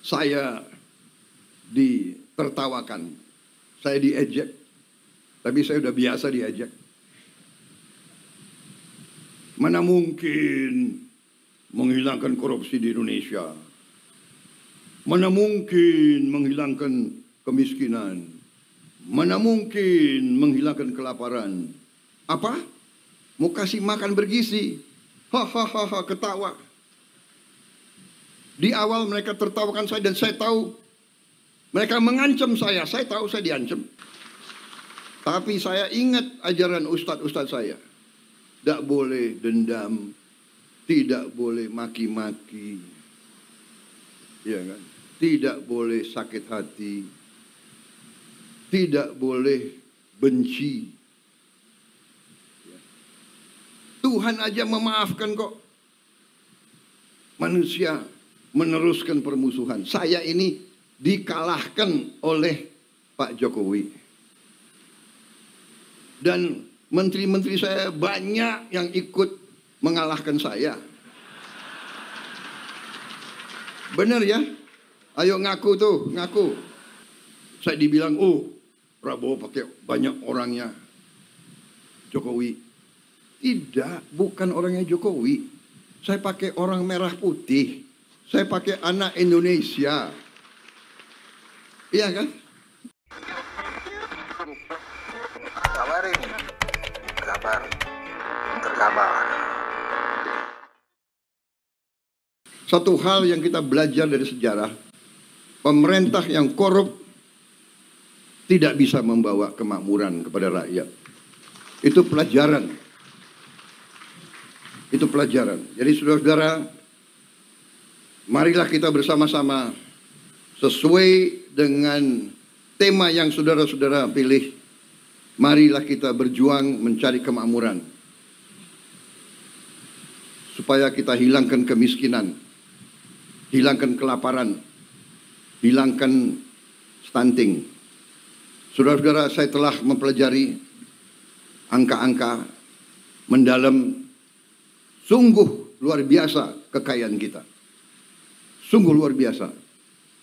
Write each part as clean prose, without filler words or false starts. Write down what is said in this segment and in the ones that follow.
saya ditertawakan, saya diejek, tapi saya udah biasa diejek. Mana mungkin menghilangkan korupsi di Indonesia? Mana mungkin menghilangkan kemiskinan? Mana mungkin menghilangkan kelaparan? Apa? Mau kasih makan bergizi? Hahaha, ketawa. Di awal mereka tertawakan saya dan saya tahu mereka mengancam saya tahu saya diancam. Tapi saya ingat ajaran ustadz-ustadz saya. Tidak boleh dendam, tidak boleh maki-maki, ya kan? Tidak boleh sakit hati, tidak boleh benci. Tuhan aja memaafkan kok. Manusia meneruskan permusuhan. Saya ini dikalahkan oleh Pak Jokowi. Dan menteri-menteri saya banyak yang ikut mengalahkan saya. Benar ya? Ayo ngaku tuh, ngaku. Saya dibilang, oh Prabowo pakai banyak orangnya Jokowi. Tidak, bukan orangnya Jokowi. Saya pakai orang merah putih. Saya pakai anak Indonesia. Iya kan? Kabarin, kabar, terkabar. Satu hal yang kita belajar dari sejarah, pemerintah yang korup tidak bisa membawa kemakmuran kepada rakyat. Itu pelajaran. Itu pelajaran. Jadi saudara-saudara, marilah kita bersama-sama sesuai dengan tema yang saudara-saudara pilih. Marilah kita berjuang mencari kemakmuran. Supaya kita hilangkan kemiskinan, hilangkan kelaparan, hilangkan stunting. Saudara-saudara, saya telah mempelajari angka-angka mendalam. Sungguh luar biasa kekayaan kita. Sungguh luar biasa.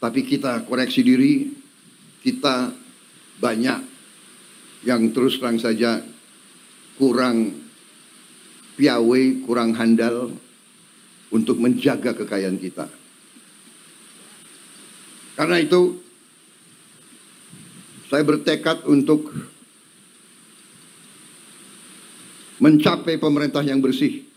Tapi kita koreksi diri, kita banyak yang terus terang saja kurang piawai, kurang handal untuk menjaga kekayaan kita. Karena itu, saya bertekad untuk mencapai pemerintah yang bersih.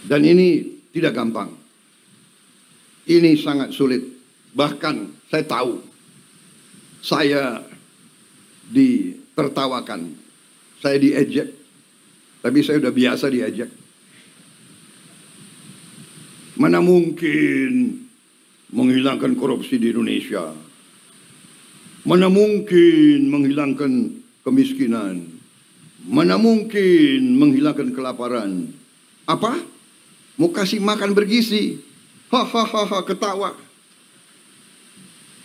Dan ini tidak gampang. Ini sangat sulit. Bahkan saya tahu saya ditertawakan, saya diejek, tapi saya udah biasa diejek. Mana mungkin menghilangkan korupsi di Indonesia? Mana mungkin menghilangkan kemiskinan? Mana mungkin menghilangkan kelaparan? Apa? Mau kasih makan bergizi? Hahaha, ketawa.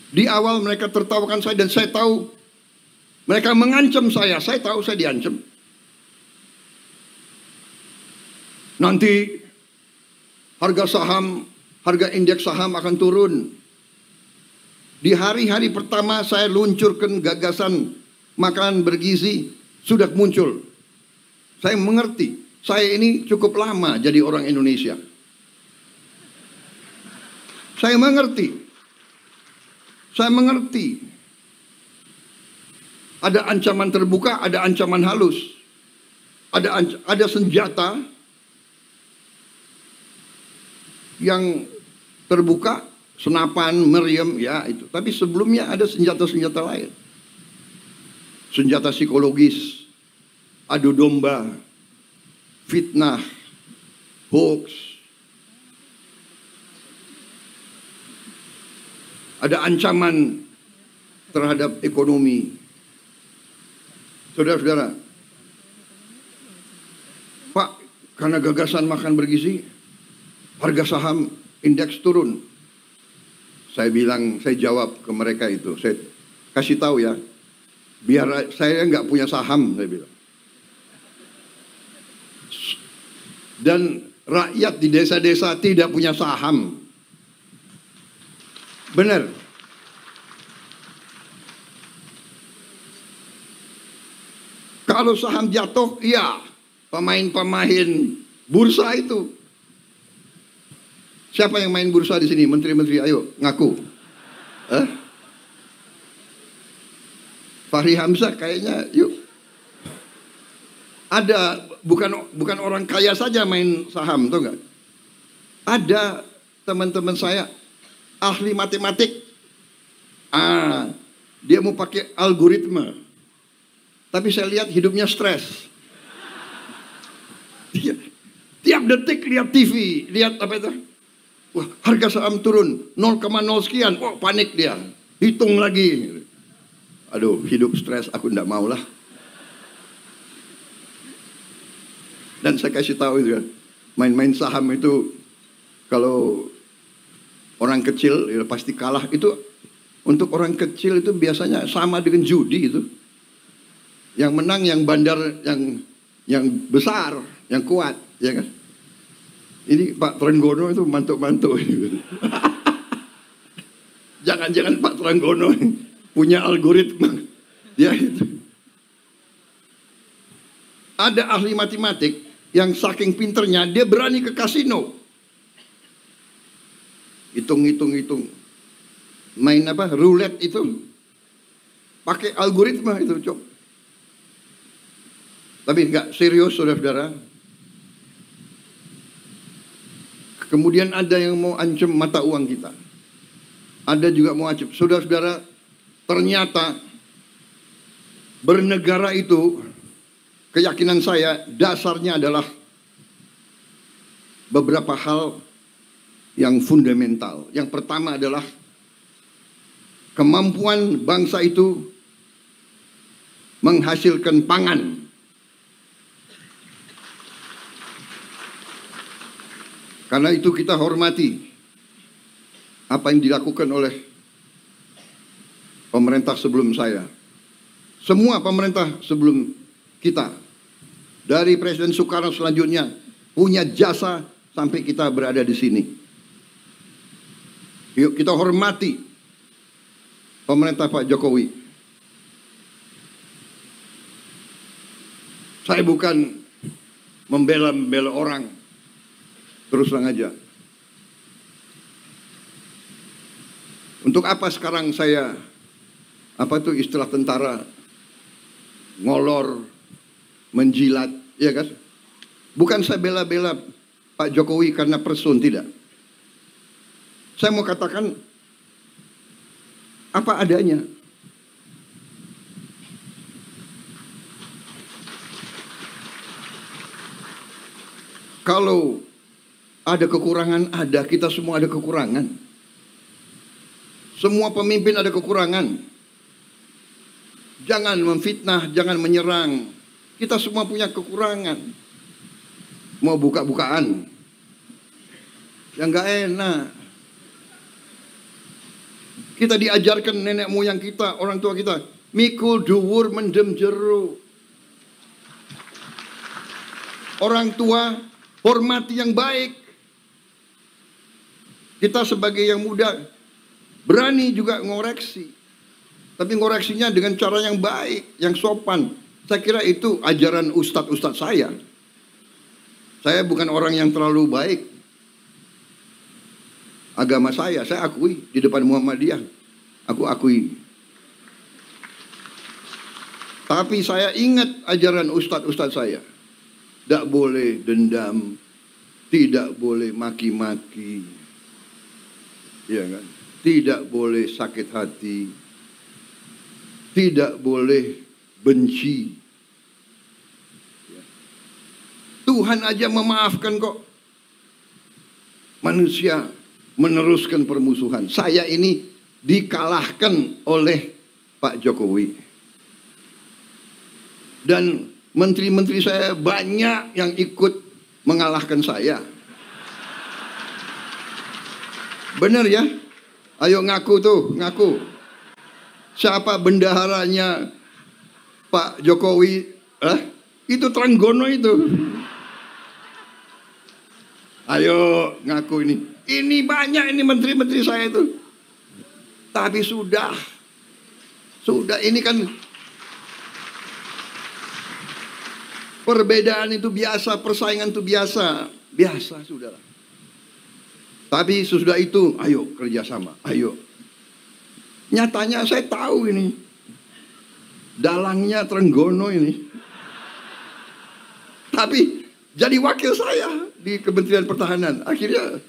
Di awal mereka tertawakan saya dan saya tahu mereka mengancam saya tahu saya diancam. Nanti harga saham, harga indeks saham akan turun. Di hari-hari pertama saya luncurkan gagasan makanan bergizi, sudah muncul. Saya mengerti, saya ini cukup lama jadi orang Indonesia. Saya mengerti. Saya mengerti. Ada ancaman terbuka, ada ancaman halus. Ada senjata yang terbuka, senapan, meriam, ya itu. Tapi sebelumnya ada senjata-senjata lain. Senjata psikologis, adu domba, fitnah, hoax. Ada ancaman terhadap ekonomi. Saudara-saudara, Pak, karena gagasan makan bergizi, harga saham indeks turun. Saya bilang, saya jawab ke mereka itu, saya kasih tahu ya, biar saya nggak punya saham, saya bilang. Dan rakyat di desa-desa tidak punya saham. Benar. Kalau saham jatuh, iya, pemain-pemain bursa itu. Siapa yang main bursa di sini? Menteri-menteri, ayo ngaku. Fahri Hamzah kayaknya, yuk. Ada, bukan orang kaya saja main saham, tuh enggak? Ada teman-teman saya ahli matematik. Dia mau pakai algoritma. Tapi saya lihat hidupnya stres. Tiap detik lihat TV, lihat apa itu? Wah, harga saham turun 0,0 sekian. Wah, panik dia. Hitung lagi. Aduh, hidup stres, aku enggak mau lah. Dan saya kasih tahu itu ya, main-main saham itu kalau orang kecil ya pasti kalah. Itu untuk orang kecil itu biasanya sama dengan judi itu. Yang menang yang bandar, yang besar, yang kuat, ya kan? Ini Pak Trenggono itu mantuk-mantuk. Jangan-jangan Pak Trenggono punya algoritma. Ya itu. Ada ahli matematik yang saking pinternya dia berani ke kasino. Hitung. Main apa? Roulette itu. Pakai algoritma itu, Cok. Tapi enggak serius, saudara-saudara. Kemudian ada yang mau ancam mata uang kita. Ada juga mau ancam. Saudara-saudara, ternyata bernegara itu, keyakinan saya dasarnya adalah beberapa hal yang fundamental. Yang pertama adalah kemampuan bangsa itu menghasilkan pangan. Karena itu kita hormati apa yang dilakukan oleh pemerintah sebelum saya. Semua pemerintah sebelum kita. Dari Presiden Soekarno selanjutnya punya jasa sampai kita berada di sini. Yuk kita hormati pemerintah Pak Jokowi. Saya bukan membela orang. Terus terang aja. Untuk apa sekarang saya, apa itu istilah tentara, ngolor, menjilat, ya kan? Bukan saya bela-bela Pak Jokowi karena person, tidak. Saya mau katakan apa adanya. Kalau ada kekurangan, kita semua ada kekurangan. Semua pemimpin ada kekurangan. Jangan memfitnah, jangan menyerang. Kita semua punya kekurangan. Mau buka-bukaan. Yang gak enak. Kita diajarkan nenek moyang kita, orang tua kita. Mikul duwur mendem jeruk. Orang tua hormati yang baik. Kita sebagai yang muda berani juga ngoreksi. Tapi ngoreksinya dengan cara yang baik, yang sopan. Saya kira itu ajaran ustadz-ustadz saya. Saya bukan orang yang terlalu baik. Agama saya akui di depan Muhammadiyah. Aku akui. Tapi saya ingat ajaran ustadz-ustadz saya. Tidak boleh dendam. Tidak boleh maki-maki. Ya kan? Tidak boleh sakit hati. Tidak boleh benci. Tuhan aja memaafkan kok. Manusia meneruskan permusuhan. Saya ini dikalahkan oleh Pak Jokowi. Dan menteri-menteri saya banyak yang ikut mengalahkan saya. Benar ya? Ayo ngaku tuh, ngaku. Siapa bendaharanya Pak Jokowi? Itu Trenggono itu. Ayo ngaku ini. Ini banyak ini menteri-menteri saya itu. Tapi sudah ini kan perbedaan itu biasa, persaingan itu biasa sudah. Tapi sesudah itu, ayo kerjasama, ayo. Nyatanya saya tahu ini, dalangnya Trenggono ini. Tapi jadi wakil saya di Kementerian Pertahanan. Akhirnya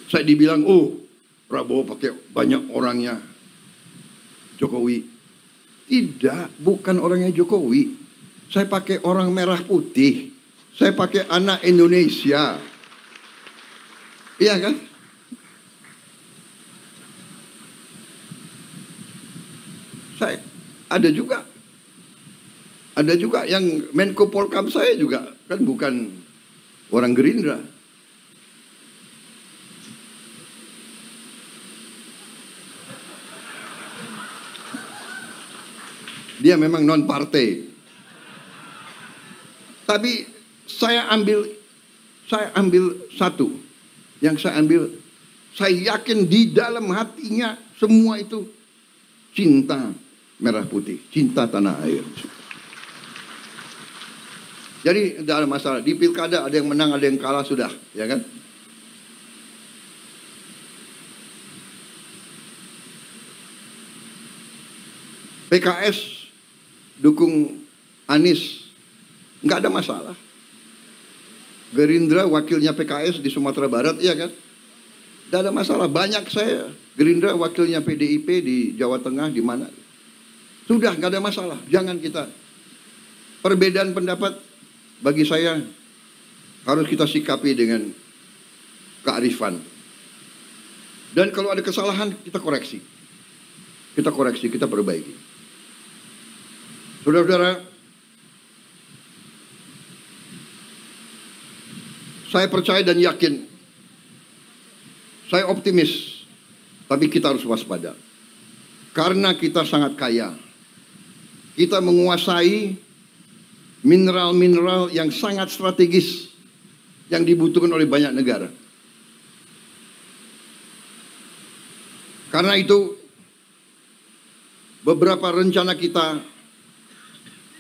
saya dibilang, oh Prabowo pakai banyak orangnya Jokowi. Tidak, bukan orangnya Jokowi. Saya pakai orang merah putih. Saya pakai anak Indonesia. Iya kan? Saya ada juga yang Menko Polkam saya juga kan bukan orang Gerindra. Dia memang non partai. Tapi saya ambil satu. Yang saya yakin di dalam hatinya semua itu cinta merah putih, cinta tanah air. Jadi tidak ada masalah. Di pilkada ada yang menang, ada yang kalah, sudah, ya kan? PKS dukung Anies, nggak ada masalah. Gerindra wakilnya PKS di Sumatera Barat, iya kan? Tidak ada masalah. Banyak saya Gerindra wakilnya PDIP di Jawa Tengah, di mana? Sudah, nggak ada masalah. Jangan kita perbedaan pendapat bagi saya harus kita sikapi dengan kearifan. Dan kalau ada kesalahan kita koreksi, kita perbaiki. Saudara-saudara, saya percaya dan yakin, saya optimis, tapi kita harus waspada. Karena kita sangat kaya. Kita menguasai mineral-mineral yang sangat strategis yang dibutuhkan oleh banyak negara. Karena itu, beberapa rencana kita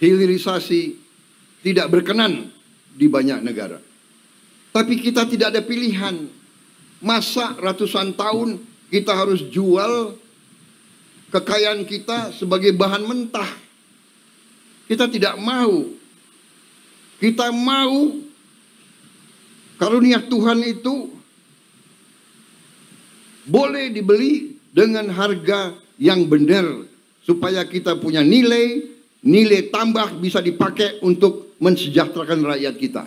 hilirisasi tidak berkenan di banyak negara. Tapi kita tidak ada pilihan. Masa ratusan tahun kita harus jual kekayaan kita sebagai bahan mentah. Kita tidak mau. Kita mau karunia Tuhan itu boleh dibeli dengan harga yang benar. Supaya kita punya nilai tambah bisa dipakai untuk mensejahterakan rakyat kita.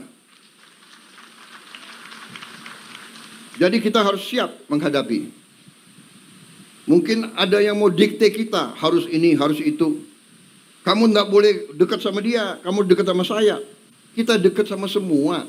Jadi kita harus siap menghadapi. Mungkin ada yang mau dikte kita, harus ini, harus itu. Kamu tidak boleh dekat sama dia, kamu dekat sama saya. Kita dekat sama semua.